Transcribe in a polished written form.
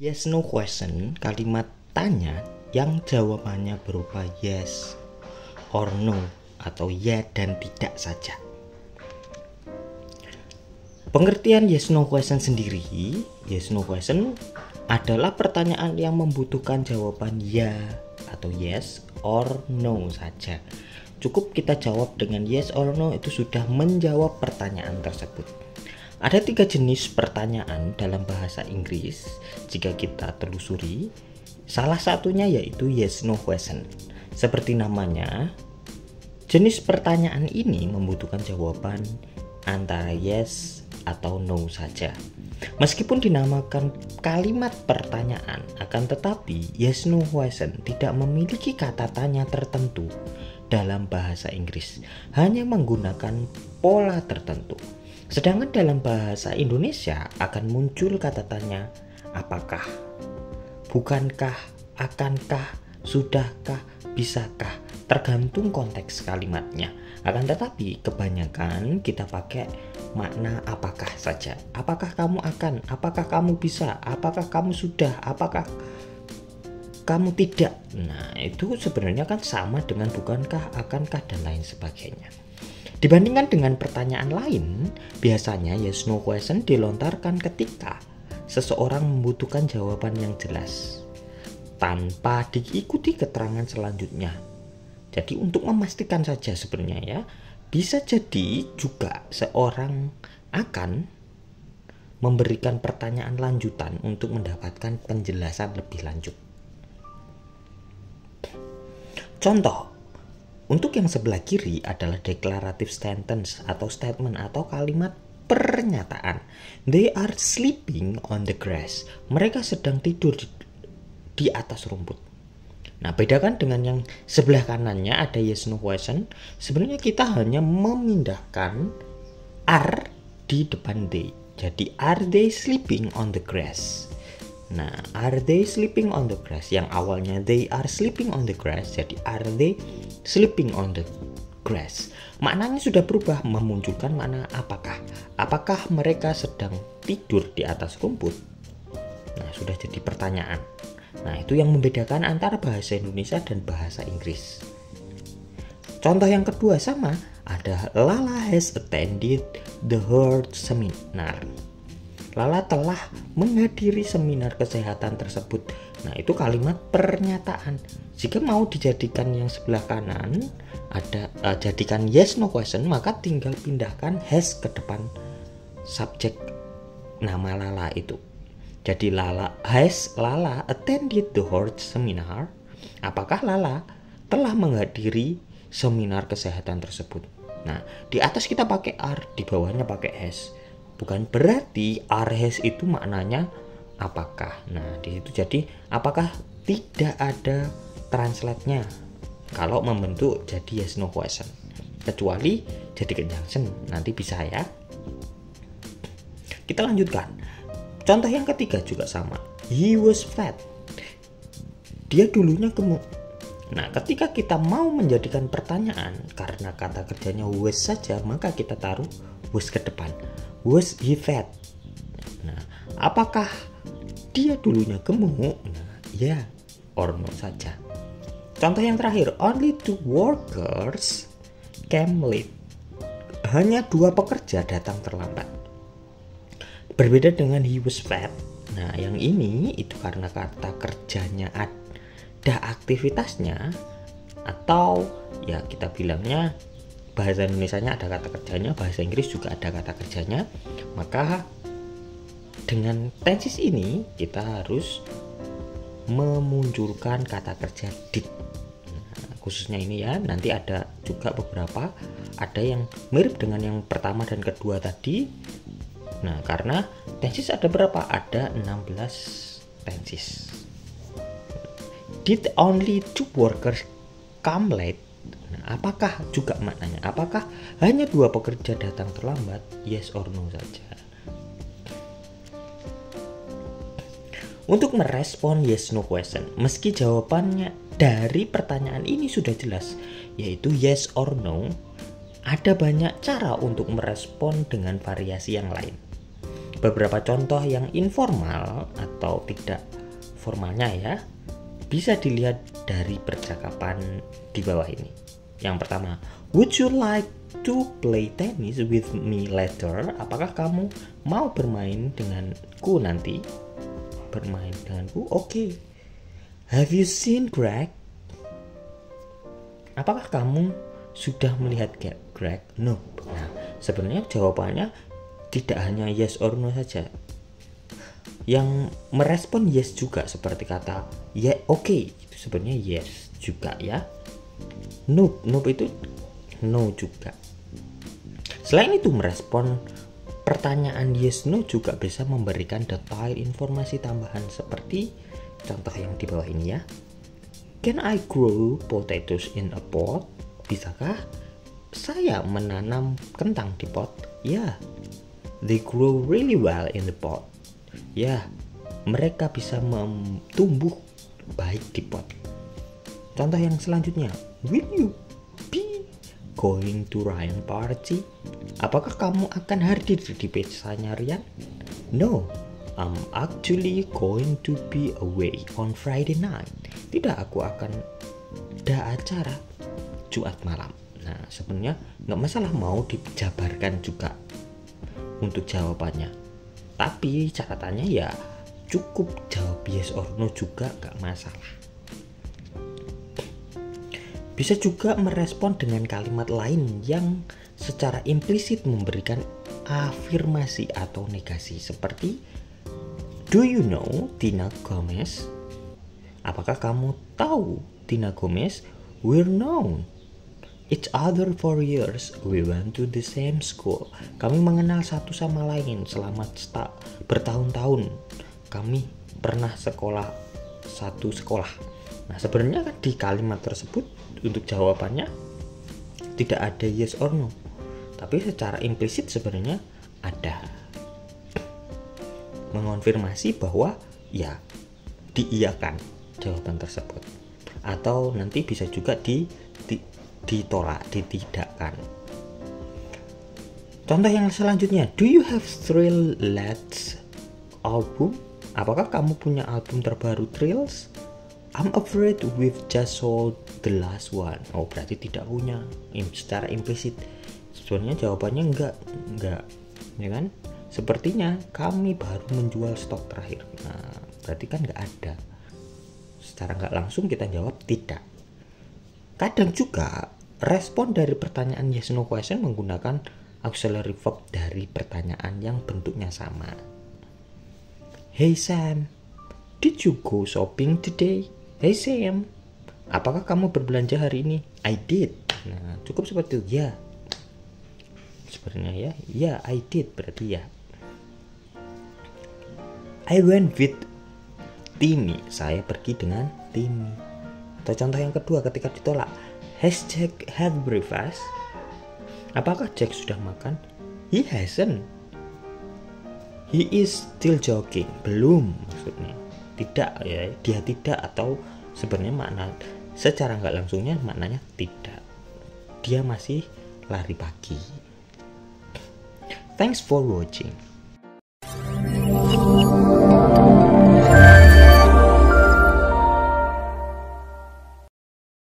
Yes no question, kalimat tanya yang jawabannya berupa yes or no atau ya dan tidak saja. Pengertian yes no question sendiri, yes no question adalah pertanyaan yang membutuhkan jawaban ya atau yes or no saja. Cukup kita jawab dengan yes or no, itu sudah menjawab pertanyaan tersebut. Ada 3 jenis pertanyaan dalam bahasa Inggris jika kita telusuri. Salah satunya yaitu yes no question. Seperti namanya, jenis pertanyaan ini membutuhkan jawaban antara yes atau no saja. Meskipun dinamakan kalimat pertanyaan, akan tetapi yes no question tidak memiliki kata tanya tertentu dalam bahasa Inggris, hanya menggunakan pola tertentu. Sedangkan dalam bahasa Indonesia akan muncul kata tanya apakah, bukankah, akankah, sudahkah, bisakah, tergantung konteks kalimatnya. Akan tetapi kebanyakan kita pakai makna apakah saja. Apakah kamu akan, apakah kamu bisa, apakah kamu sudah, apakah kamu tidak. Nah, itu sebenarnya kan sama dengan bukankah, akankah, dan lain sebagainya. Dibandingkan dengan pertanyaan lain, biasanya yes no question dilontarkan ketika seseorang membutuhkan jawaban yang jelas tanpa diikuti keterangan selanjutnya. Jadi untuk memastikan saja sebenarnya ya, bisa jadi juga seorang akan memberikan pertanyaan lanjutan untuk mendapatkan penjelasan lebih lanjut. Contoh, untuk yang sebelah kiri adalah declarative sentence atau statement atau kalimat pernyataan. They are sleeping on the grass. Mereka sedang tidur di atas rumput. Nah, bedakan dengan yang sebelah kanannya ada yes no question. Sebenarnya kita hanya memindahkan are di depan they. Jadi are they sleeping on the grass? Nah, are they sleeping on the grass? Yang awalnya they are sleeping on the grass, jadi are they sleeping on the grass? Maknanya sudah berubah, memunculkan makna apakah. Apakah mereka sedang tidur di atas rumput? Nah, sudah jadi pertanyaan. Nah, itu yang membedakan antara bahasa Indonesia dan bahasa Inggris. Contoh yang kedua sama, ada Lala has attended the health seminar. Lala telah menghadiri seminar kesehatan tersebut. Nah, itu kalimat pernyataan. Jika mau dijadikan yang sebelah kanan, ada jadikan yes no question, maka tinggal pindahkan has ke depan subjek nama Lala itu. Jadi Lala attended the health seminar. Apakah Lala telah menghadiri seminar kesehatan tersebut? Nah, di atas kita pakai are, di bawahnya pakai has. Bukan berarti are has itu maknanya apakah. Nah, di situ jadi apakah tidak ada translate-nya kalau membentuk jadi yes no question. Kecuali jadi conjunction, nanti bisa ya. Kita lanjutkan. Contoh yang ketiga juga sama. He was fat. Dia dulunya gemuk. Nah, ketika kita mau menjadikan pertanyaan karena kata kerjanya was saja, maka kita taruh was ke depan. Was he fat? Nah, apakah dia dulunya gemuk? Nah, ya or no saja. Contoh yang terakhir, only 2 workers came late. Hanya 2 pekerja datang terlambat. Berbeda dengan he was fat. Nah, yang ini itu karena kata kerjanya ada aktivitasnya, atau ya kita bilangnya bahasa Indonesianya ada kata kerjanya, bahasa Inggris juga ada kata kerjanya. Maka dengan tenses ini kita harus memunculkan kata kerja did. Nah, khususnya ini ya, nanti ada juga beberapa, ada yang mirip dengan yang pertama dan kedua tadi. Nah, karena tenses ada berapa? Ada 16 tenses. Did only 2 workers come late? Nah, apakah juga maknanya? Apakah hanya 2 pekerja datang terlambat? Yes or no saja. Untuk merespon yes no question, meski jawabannya dari pertanyaan ini sudah jelas, yaitu yes or no, ada banyak cara untuk merespon dengan variasi yang lain. Beberapa contoh yang informal atau tidak formalnya ya, bisa dilihat dari percakapan di bawah ini. Yang pertama, would you like to play tennis with me later? Apakah kamu mau bermain denganku nanti? Bermain denganku? Oke. Have you seen Greg? Apakah kamu sudah melihat Greg? No. Nah, sebenarnya jawabannya tidak hanya yes or no saja. Yang merespon yes juga seperti kata ya, oke, itu sebenarnya yes juga ya. Nope itu no juga. Selain itu, merespon pertanyaan yes no juga bisa memberikan detail informasi tambahan seperti contoh yang di bawah ini ya. Can I grow potatoes in a pot? Bisakah saya menanam kentang di pot? Ya. They grow really well in the pot. Ya, mereka bisa tumbuh baik di pot. Contoh yang selanjutnya, will you be going to Ryan party? Apakah kamu akan hadir di pestanya Ryan? No, I'm actually going to be away on Friday night. Tidak, aku akan ada acara Jumat malam. Nah, sebenarnya nggak masalah mau dijabarkan juga untuk jawabannya. Tapi catatannya ya cukup jawab yes or no juga gak masalah. Bisa juga merespon dengan kalimat lain yang secara implisit memberikan afirmasi atau negasi seperti do you know Tina Gomez? Apakah kamu tahu Tina Gomez? We're known each other for years. We went to the same school. Kami mengenal satu sama lain selama bertahun-tahun. Kami pernah satu sekolah. Nah, sebenarnya kan di kalimat tersebut untuk jawabannya tidak ada yes or no. Tapi secara implisit sebenarnya ada. Mengonfirmasi bahwa ya diiyakan jawaban tersebut. Atau nanti bisa juga ditolak, ditidakkan. Contoh yang selanjutnya, do you have Thrill latest album? Apakah kamu punya album terbaru Thrills? I'm afraid we've just sold the last one. Oh, berarti tidak punya. Secara implisit sebenarnya jawabannya enggak, ya kan? Sepertinya kami baru menjual stok terakhir. Nah, berarti kan enggak ada. Secara enggak langsung kita jawab tidak. Kadang juga respon dari pertanyaan yes no question menggunakan auxiliary verb dari pertanyaan yang bentuknya sama. Hey Sam, did you go shopping today? Hey Sam, apakah kamu berbelanja hari ini? I did. Nah, cukup seperti itu ya. Sebenarnya ya I did berarti ya. I went with Timmy. Saya pergi dengan Timmy. Atau contoh yang kedua ketika ditolak, has Jack had breakfast? Apakah Jack sudah makan? He hasn't. He is still jogging. Belum, maksudnya tidak ya, dia tidak. Atau sebenarnya makna secara nggak langsungnya maknanya tidak, dia masih lari pagi. Thanks for watching.